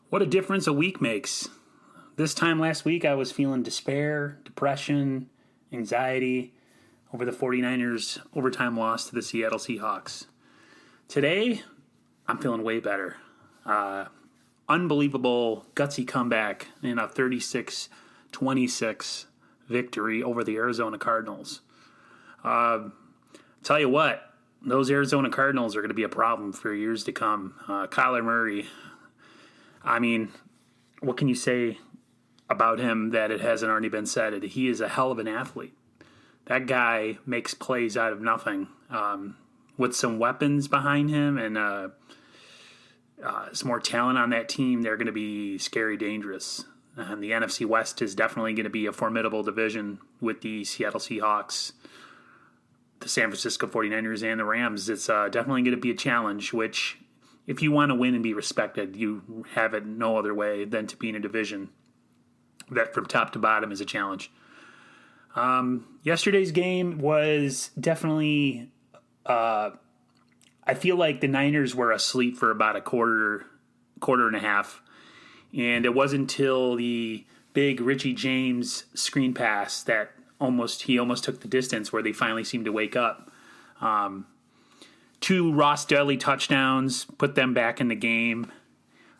What a difference a week makes. This time last week, I was feeling despair, depression, anxiety over the 49ers' overtime loss to the Seattle Seahawks. Today, I'm feeling way better. Unbelievable, gutsy comeback in a 36-26 victory over the Arizona Cardinals. Tell you what, those Arizona Cardinals are going to be a problem for years to come. Kyler Murray, I mean, what can you say about him that it hasn't already been said? He is a hell of an athlete. That guy makes plays out of nothing. With some weapons behind him and some more talent on that team, they're going to be scary dangerous. And the NFC West is definitely going to be a formidable division with the Seattle Seahawks, the San Francisco 49ers, and the Rams. It's definitely going to be a challenge, which, if you want to win and be respected, you have it no other way than to be in a division that from top to bottom is a challenge. Yesterday's game was definitely, I feel like the Niners were asleep for about a quarter and a half. And it wasn't until the big Richie James screen pass that he almost took the distance where they finally seemed to wake up. 2 Ross Dudley touchdowns put them back in the game.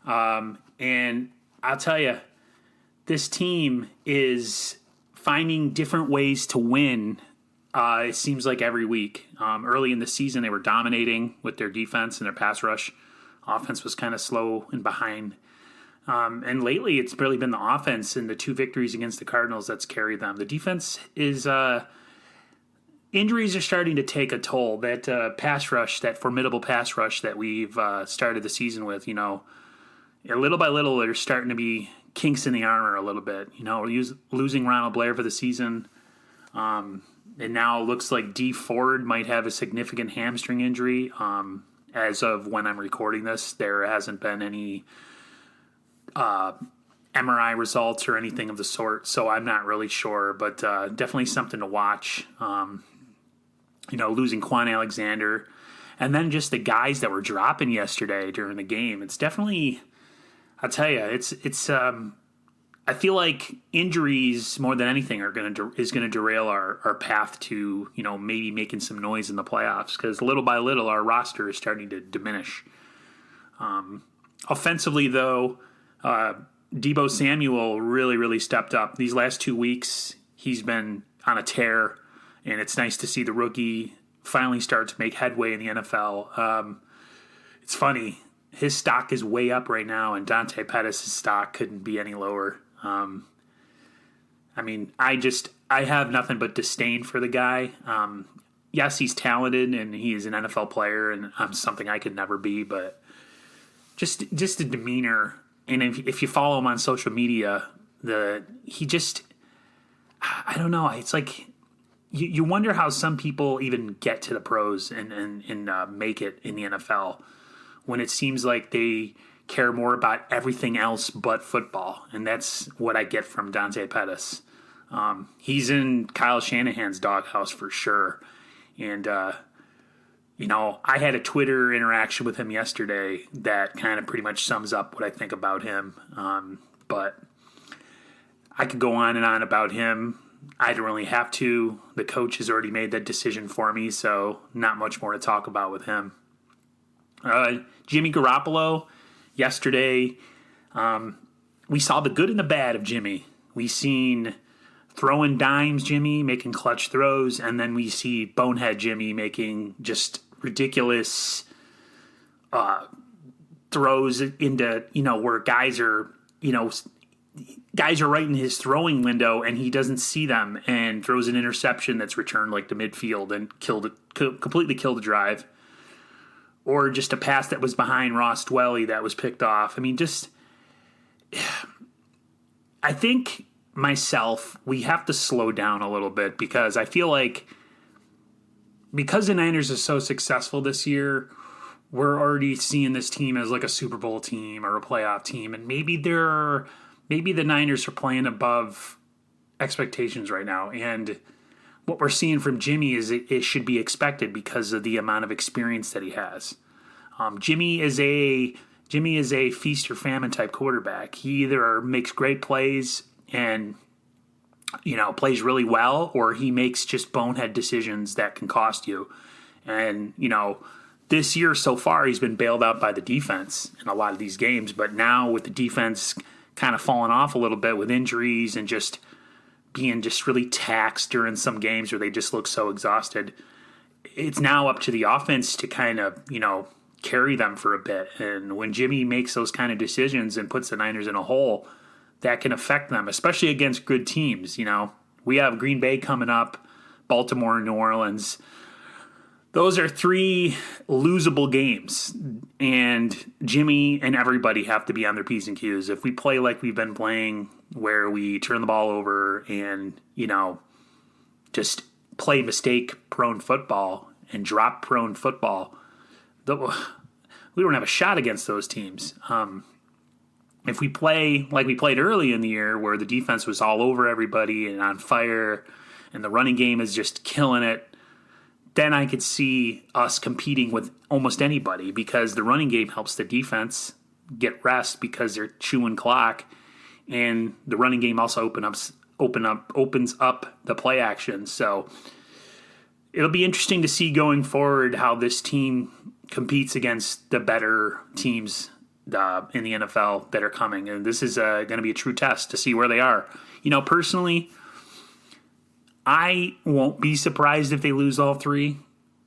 And I'll tell you, this team is finding different ways to win. It seems like every week. Early in the season, they were dominating with their defense and their pass rush. Offense was kind of slow and behind. And lately, it's really been the offense and the 2 victories against the Cardinals that's carried them. The defense is injuries are starting to take a toll. That pass rush, that formidable pass rush that we've started the season with, little by little, there's starting to be kinks in the armor a little bit. Losing Ronald Blair for the season. And now it looks like Dee Ford might have a significant hamstring injury. As of when I'm recording this, there hasn't been any MRI results or anything of the sort, so I'm not really sure, but definitely something to watch. Losing Quan Alexander, and then just the guys that were dropping yesterday during the game. It's definitely, I'll tell you, it's. I feel like injuries more than anything is going to derail our path to maybe making some noise in the playoffs, because little by little our roster is starting to diminish. Offensively, though, Deebo Samuel really stepped up. These last 2 weeks, he's been on a tear, and it's nice to see the rookie finally start to make headway in the NFL. It's funny. His stock is way up right now, and Dante Pettis' stock couldn't be any lower. I have nothing but disdain for the guy. Yes, he's talented, and he is an NFL player, and I'm something I could never be, but just the demeanor. And if you follow him on social media, I don't know. It's like you wonder how some people even get to the pros and make it in the NFL when it seems like they care more about everything else but football. And that's what I get from Dante Pettis. He's in Kyle Shanahan's doghouse for sure. And, I had a Twitter interaction with him yesterday that kind of pretty much sums up what I think about him. But I could go on and on about him. I don't really have to. The coach has already made that decision for me, so not much more to talk about with him. Jimmy Garoppolo, yesterday, we saw the good and the bad of Jimmy. We seen throwing dimes Jimmy, making clutch throws, and then we see bonehead Jimmy making just ridiculous throws into, where guys are right in his throwing window and he doesn't see them, and throws an interception that's returned like to midfield and completely killed the drive. Or just a pass that was behind Ross Dwelly that was picked off. I think myself, we have to slow down a little bit, because I feel like because the Niners are so successful this year, we're already seeing this team as like a Super Bowl team or a playoff team, and maybe the Niners are playing above expectations right now. And what we're seeing from Jimmy is it should be expected because of the amount of experience that he has. Jimmy is a Jimmy is a feast or famine type quarterback. He either makes great plays and, plays really well, or he makes just bonehead decisions that can cost you. And, this year so far, he's been bailed out by the defense in a lot of these games. But now with the defense kind of falling off a little bit with injuries and just being just really taxed during some games where they just look so exhausted, it's now up to the offense to kind of, carry them for a bit. And when Jimmy makes those kind of decisions and puts the Niners in a hole, that can affect them, especially against good teams. We have Green Bay coming up, Baltimore and New Orleans. Those are 3 losable games, and Jimmy and everybody have to be on their P's and Q's. If we play like we've been playing, where we turn the ball over and, just play mistake-prone football and drop-prone football, we don't have a shot against those teams. If we play like we played early in the year, where the defense was all over everybody and on fire, and the running game is just killing it, then I could see us competing with almost anybody, because the running game helps the defense get rest because they're chewing clock, and the running game also opens up the play action. So it'll be interesting to see going forward how this team competes against the better teams in the NFL that are coming, and this is going to be a true test to see where they are. Personally, I won't be surprised if they lose all 3.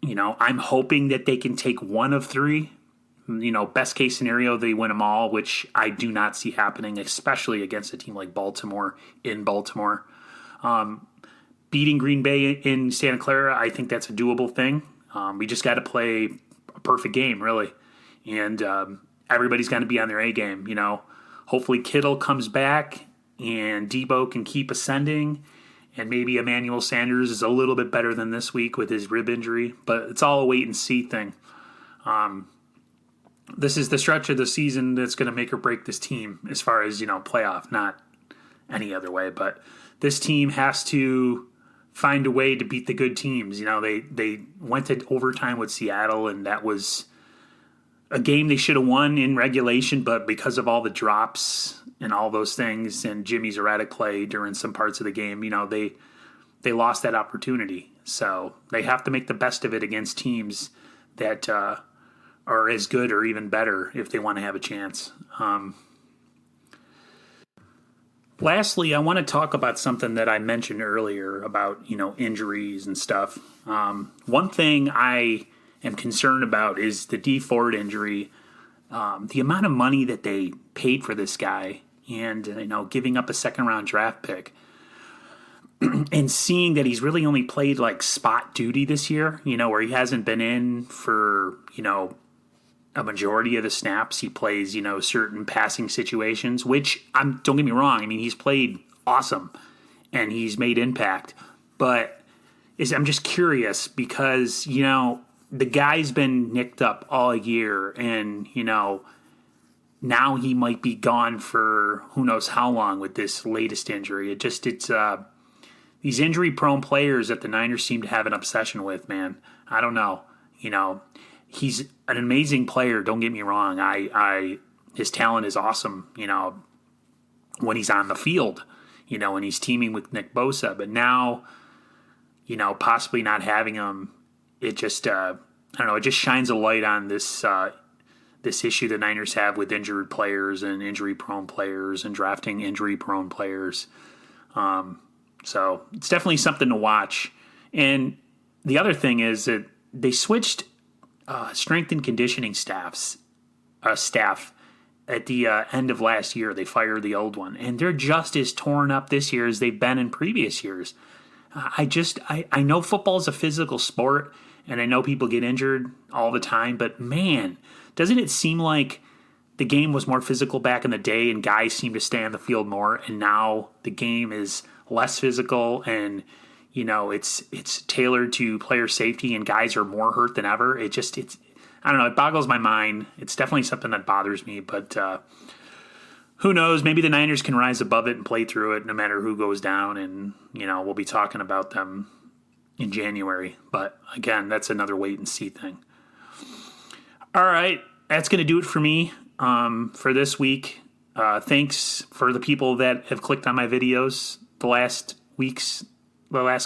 I'm hoping that they can take one of 3. Best case scenario, they win them all, which I do not see happening, especially against a team like Baltimore in Baltimore. Beating Green Bay in Santa Clara, I think that's a doable thing. We just got to play a perfect game, really. And everybody's going to be on their A game. Hopefully Kittle comes back and Debo can keep ascending. And maybe Emmanuel Sanders is a little bit better than this week with his rib injury. But it's all a wait-and-see thing. This is the stretch of the season that's going to make or break this team as far as, playoff, not any other way. But this team has to find a way to beat the good teams. They went to overtime with Seattle, and that was a game they should have won in regulation. But because of all the drops and all those things, and Jimmy's erratic play during some parts of the game, they lost that opportunity. So they have to make the best of it against teams that are as good or even better if they want to have a chance. Lastly, I want to talk about something that I mentioned earlier about, injuries and stuff. One thing I am concerned about is the D Ford injury. The amount of money that they paid for this guy, and giving up a second-round draft pick, and seeing that he's really only played like spot duty this year, where he hasn't been in for, a majority of the snaps. He plays, certain passing situations, which don't get me wrong. I mean, he's played awesome and he's made impact, but I'm just curious because, the guy's been nicked up all year, and, now he might be gone for who knows how long with this latest injury. It's these injury-prone players that the Niners seem to have an obsession with, man. I don't know. He's an amazing player. Don't get me wrong. His talent is awesome, when he's on the field, and he's teaming with Nick Bosa. But now, possibly not having him, it just, I don't know, it just shines a light on this issue the Niners have with injured players and injury-prone players and drafting injury-prone players. So it's definitely something to watch. And the other thing is that they switched strength and conditioning staff at the end of last year. They fired the old one, and they're just as torn up this year as they've been in previous years. I know football is a physical sport, and I know people get injured all the time, but man, doesn't it seem like the game was more physical back in the day and guys seem to stay on the field more, and now the game is less physical and it's tailored to player safety and guys are more hurt than ever. I don't know, it boggles my mind. It's definitely something that bothers me, but who knows, maybe the Niners can rise above it and play through it no matter who goes down, and we'll be talking about them in January. But again, that's another wait and see thing. All right, that's going to do it for me. for this week. Thanks for the people that have clicked on my videos the last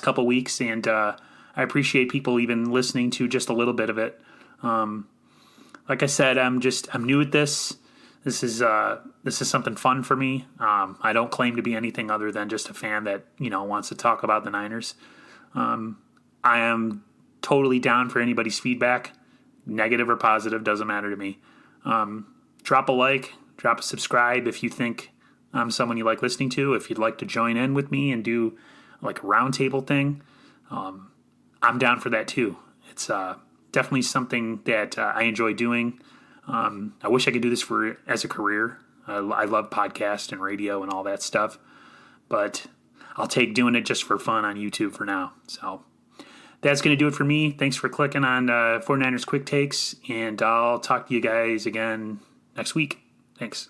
couple weeks, and I appreciate people even listening to just a little bit of it. Like I said, I'm new at this. This is something fun for me. I don't claim to be anything other than just a fan that wants to talk about the Niners. I am totally down for anybody's feedback, negative or positive, doesn't matter to me. Drop a like, drop a subscribe if you think I'm someone you like listening to. If you'd like to join in with me and do like a roundtable thing, I'm down for that too. It's definitely something that I enjoy doing. I wish I could do this as a career. I love podcast and radio and all that stuff, but I'll take doing it just for fun on YouTube for now. So that's going to do it for me. Thanks for clicking on 49ers Quick Takes, and I'll talk to you guys again next week. Thanks.